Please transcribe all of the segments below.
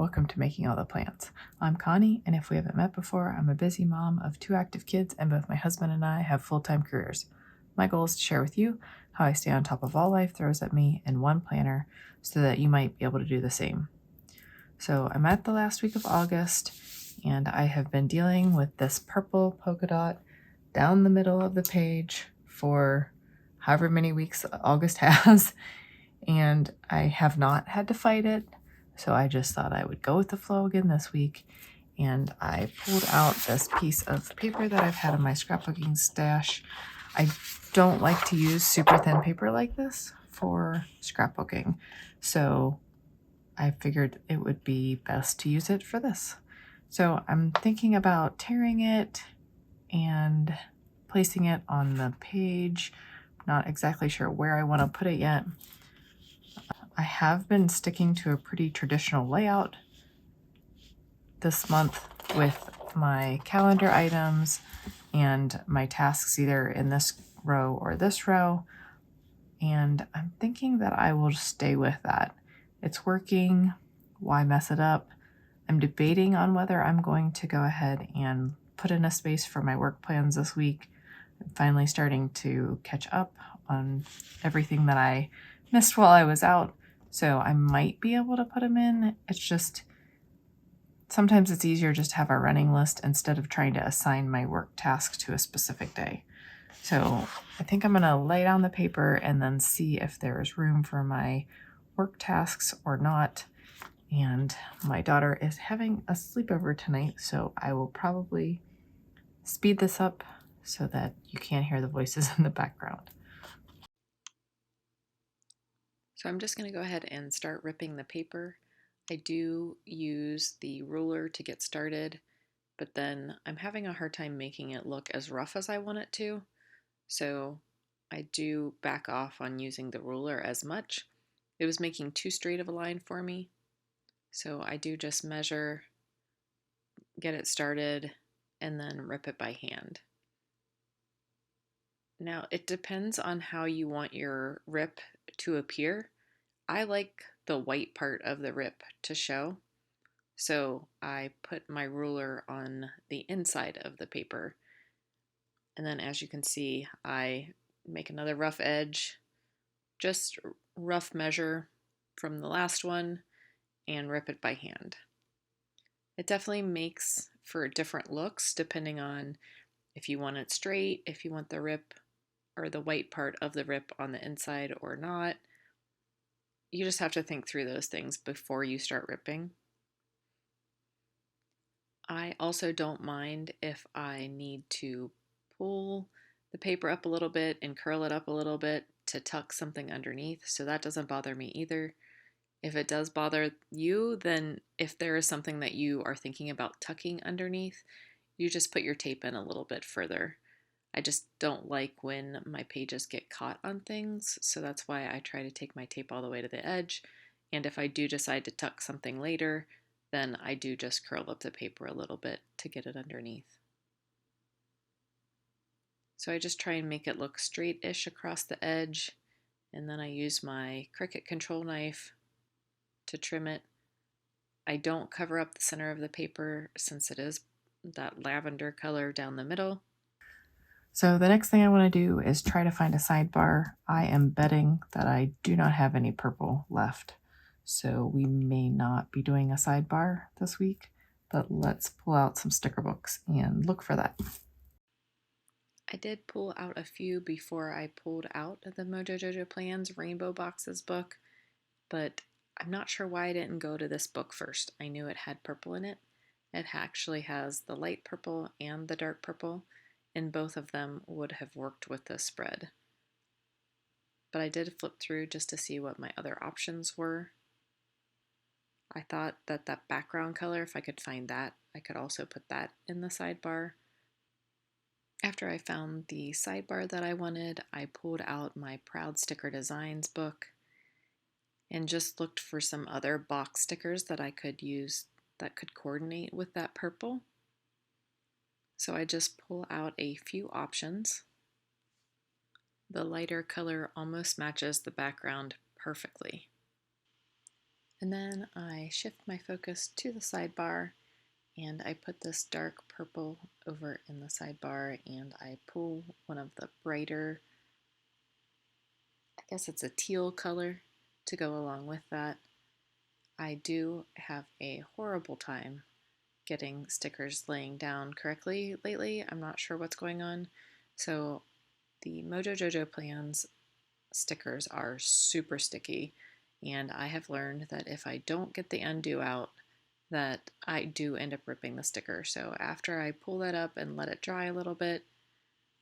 Welcome to Making All the Plants. I'm Connie, and if we haven't met before, I'm a busy mom of 2 active kids, and both my husband and I have full-time careers. My goal is to share with you how I stay on top of all life throws at me in one planner so that you might be able to do the same. So I'm at the last week of August, and I have been dealing with this purple polka dot down the middle of the page for however many weeks August has, and I have not had to fight it. So I just thought I would go with the flow again this week, and I pulled out this piece of paper that I've had in my scrapbooking stash. I don't like to use super thin paper like this for scrapbooking, so I figured it would be best to use it for this. So I'm thinking about tearing it and placing it on the page. Not exactly sure where I want to put it yet. I have been sticking to a pretty traditional layout this month with my calendar items and my tasks either in this row or this row. And I'm thinking that I will just stay with that. It's working. Why mess it up? I'm debating on whether I'm going to go ahead and put in a space for my work plans this week. I'm finally starting to catch up on everything that I missed while I was out. So I might be able to put them in. It's just, sometimes it's easier just to have a running list instead of trying to assign my work tasks to a specific day. So I think I'm going to lay down the paper and then see if there's room for my work tasks or not. And my daughter is having a sleepover tonight, so I will probably speed this up so that you can't hear the voices in the background. So I'm just going to go ahead and start ripping the paper. I do use the ruler to get started, but then I'm having a hard time making it look as rough as I want it to. So I do back off on using the ruler as much. It was making too straight of a line for me. So I do just measure, get it started, and then rip it by hand. Now it depends on how you want your rip to appear. I like the white part of the rip to show, so I put my ruler on the inside of the paper. And then as you can see, I make another rough edge, just rough measure from the last one, and rip it by hand. It definitely makes for different looks depending on if you want it straight, if you want the rip or the white part of the rip on the inside or not. You just have to think through those things before you start ripping. I also don't mind if I need to pull the paper up a little bit and curl it up a little bit to tuck something underneath, so that doesn't bother me either. If it does bother you, then if there is something that you are thinking about tucking underneath, you just put your tape in a little bit further. I just don't like when my pages get caught on things, so that's why I try to take my tape all the way to the edge. And if I do decide to tuck something later, then I do just curl up the paper a little bit to get it underneath. So I just try and make it look straight-ish across the edge, and then I use my Cricut control knife to trim it. I don't cover up the center of the paper since it is that lavender color down the middle. So the next thing I want to do is try to find a sidebar. I am betting that I do not have any purple left, so we may not be doing a sidebar this week, but let's pull out some sticker books and look for that. I did pull out a few before I pulled out the Mojo Jojo Plans Rainbow Boxes book, but I'm not sure why I didn't go to this book first. I knew it had purple in it. It actually has the light purple and the dark purple, and both of them would have worked with this spread. But I did flip through just to see what my other options were. I thought that that background color, if I could find that, I could also put that in the sidebar. After I found the sidebar that I wanted, I pulled out my Proud Sticker Designs book and just looked for some other box stickers that I could use that could coordinate with that purple. So I just pull out a few options. The lighter color almost matches the background perfectly. And then I shift my focus to the sidebar and I put this dark purple over in the sidebar and I pull one of the brighter, I guess it's a teal color, to go along with that. I do have a horrible time getting stickers laying down correctly lately. I'm not sure what's going on. So the Mojo Jojo Plans stickers are super sticky, and I have learned that if I don't get the undo out, that I do end up ripping the sticker. So after I pull that up and let it dry a little bit,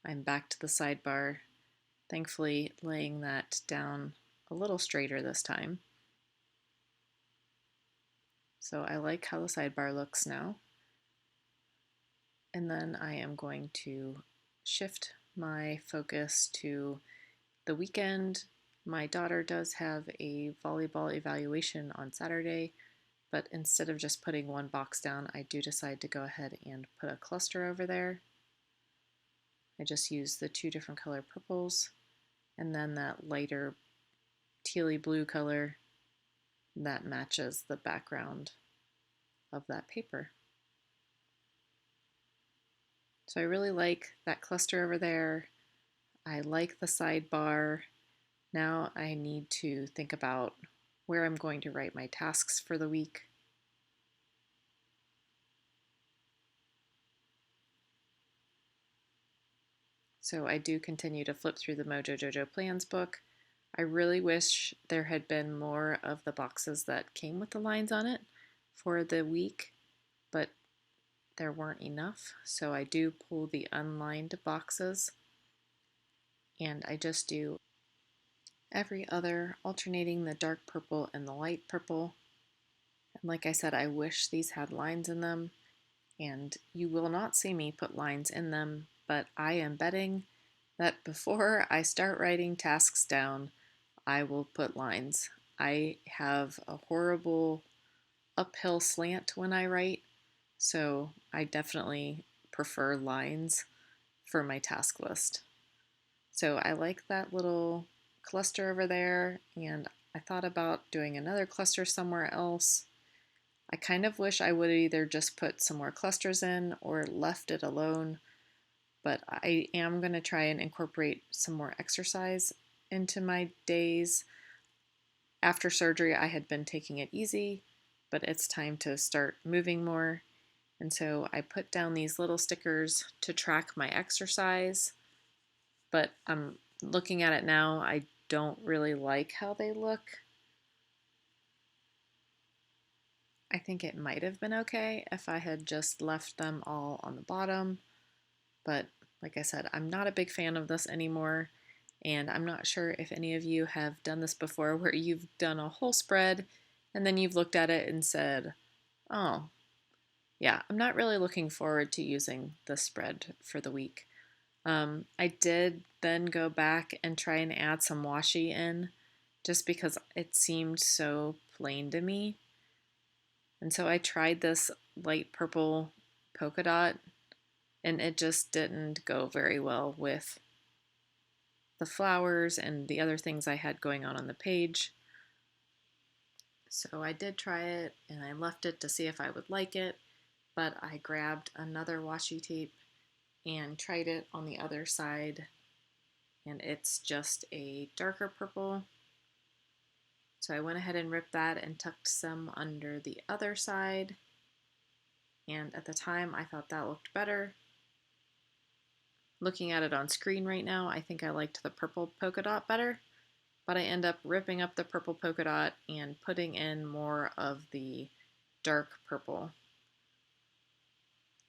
I'm back to the sidebar, thankfully laying that down a little straighter this time. So I like how the sidebar looks now. And then I am going to shift my focus to the weekend. My daughter does have a volleyball evaluation on Saturday, but instead of just putting one box down, I do decide to go ahead and put a cluster over there. I just use the two different color purples and then that lighter tealy blue color that matches the background of that paper. So I really like that cluster over there. I like the sidebar. Now I need to think about where I'm going to write my tasks for the week. So I do continue to flip through the Mojo Jojo Plans book. I really wish there had been more of the boxes that came with the lines on it for the week, but there weren't enough. So I do pull the unlined boxes and I just do every other, alternating the dark purple and the light purple. And like I said, I wish these had lines in them, and you will not see me put lines in them, but I am betting that before I start writing tasks down, I will put lines. I have a horrible uphill slant when I write, so I definitely prefer lines for my task list. So I like that little cluster over there, and I thought about doing another cluster somewhere else. I kind of wish I would have either just put some more clusters in or left it alone, but I am going to try and incorporate some more exercise into my days. After surgery, I had been taking it easy, but it's time to start moving more. And so I put down these little stickers to track my exercise, but I'm looking at it now, I don't really like how they look. I think it might have been okay if I had just left them all on the bottom, but like I said, I'm not a big fan of this anymore, and I'm not sure if any of you have done this before where you've done a whole spread and then you've looked at it and said, oh, yeah, I'm not really looking forward to using this spread for the week. I did then go back and try and add some washi in just because it seemed so plain to me. And so I tried this light purple polka dot and it just didn't go very well with the flowers and the other things I had going on the page. So I did try it and I left it to see if I would like it, but I grabbed another washi tape and tried it on the other side, and it's just a darker purple. So I went ahead and ripped that and tucked some under the other side, and at the time I thought that looked better. Looking at it on screen right now, I think I liked the purple polka dot better, but I end up ripping up the purple polka dot and putting in more of the dark purple.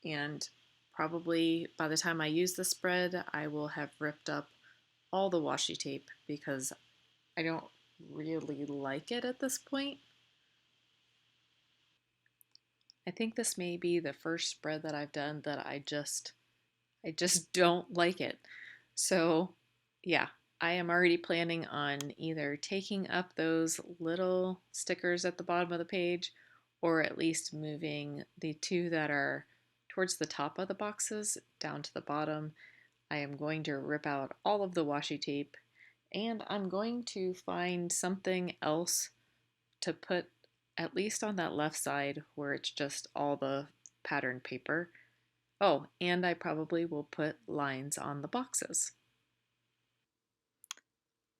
And probably by the time I use the spread, I will have ripped up all the washi tape because I don't really like it at this point. I think this may be the first spread that I've done that I just don't like it. So, yeah, I am already planning on either taking up those little stickers at the bottom of the page or at least moving the two that are towards the top of the boxes down to the bottom. I am going to rip out all of the washi tape and I'm going to find something else to put at least on that left side where it's just all the patterned paper. Oh, and I probably will put lines on the boxes.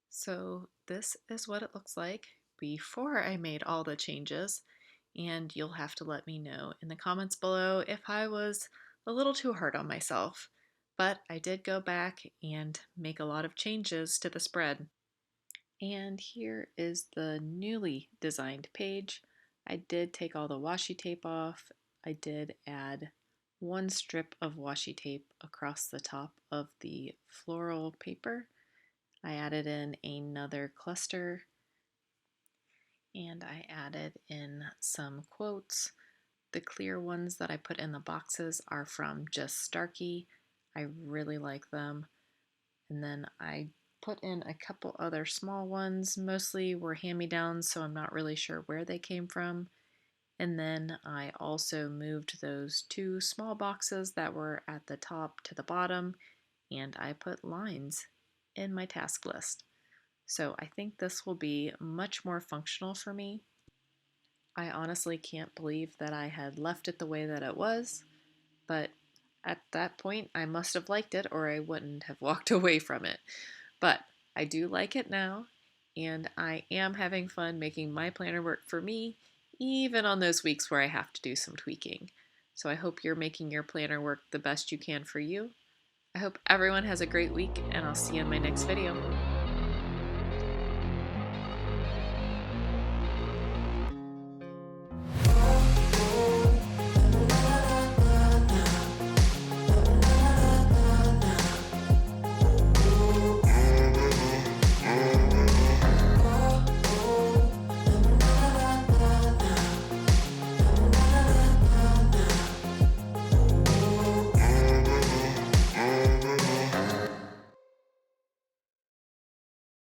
So this is what it looks like before I made all the changes, and you'll have to let me know in the comments below if I was a little too hard on myself. But I did go back and make a lot of changes to the spread. And here is the newly designed page. I did take all the washi tape off. I did add one strip of washi tape across the top of the floral paper. I added in another cluster and I added in some quotes. The clear ones that I put in the boxes are from Just Starkey. I really like them. And then I put in a couple other small ones. Mostly were hand-me-downs, so I'm not really sure where they came from. And then I also moved those two small boxes that were at the top to the bottom, and I put lines in my task list. So I think this will be much more functional for me. I honestly can't believe that I had left it the way that it was, but at that point I must have liked it or I wouldn't have walked away from it. But I do like it now, and I am having fun making my planner work for me, even on those weeks where I have to do some tweaking. So I hope you're making your planner work the best you can for you. I hope everyone has a great week, and I'll see you in my next video.